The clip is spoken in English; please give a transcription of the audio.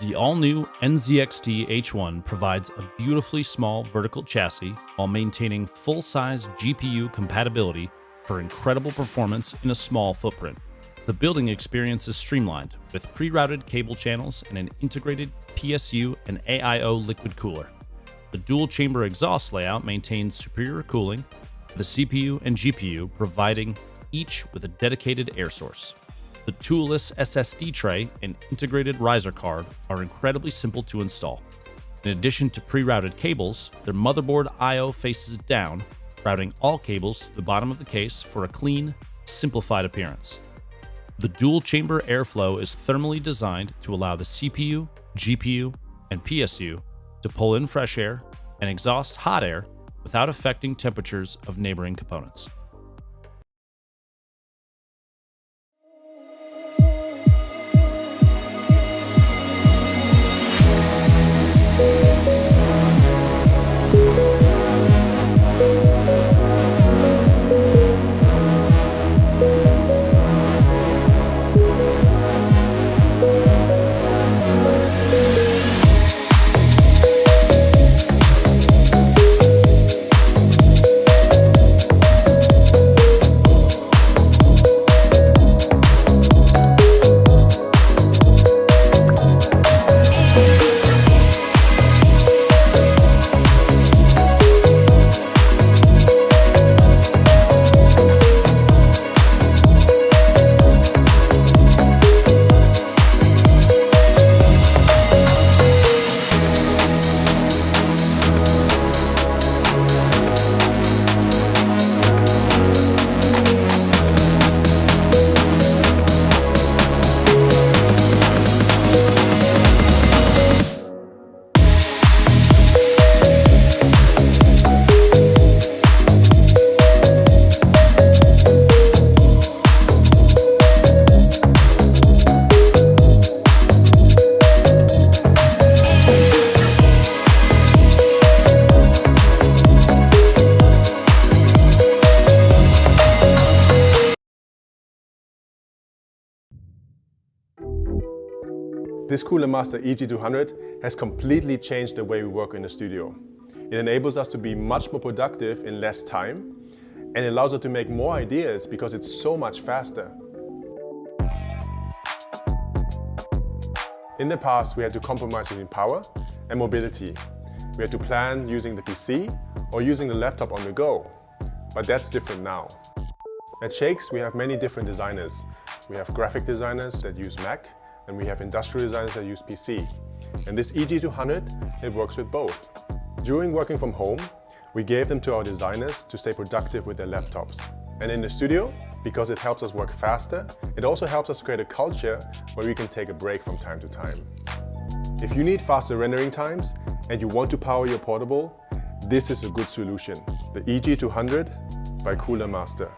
The all-new NZXT H1 provides a beautifully small vertical chassis while maintaining full-size GPU compatibility for incredible performance in a small footprint. The building experience is streamlined with pre-routed cable channels and an integrated PSU and AIO liquid cooler. The dual-chamber exhaust layout maintains superior cooling, the CPU and GPU providing each with a dedicated air source. The toolless SSD tray and integrated riser card are incredibly simple to install. In addition to pre-routed cables, their motherboard I/O faces down, routing all cables to the bottom of the case for a clean, simplified appearance. The dual-chamber airflow is thermally designed to allow the CPU, GPU, and PSU to pull in fresh air and exhaust hot air without affecting temperatures of neighboring components. This Cooler Master EG200 has completely changed the way we work in the studio. It enables us to be much more productive in less time and allows us to make more ideas because it's so much faster. In the past, we had to compromise between power and mobility. We had to plan using the PC or using the laptop on the go, but that's different now. At Shakes, we have many different designers. We have graphic designers that use Mac, and we have industrial designers that use PC. And this EG200, it works with both. During working from home, we gave them to our designers to stay productive with their laptops. And in the studio, because it helps us work faster, it also helps us create a culture where we can take a break from time to time. If you need faster rendering times and you want to power your portable, this is a good solution. The EG200 by Cooler Master.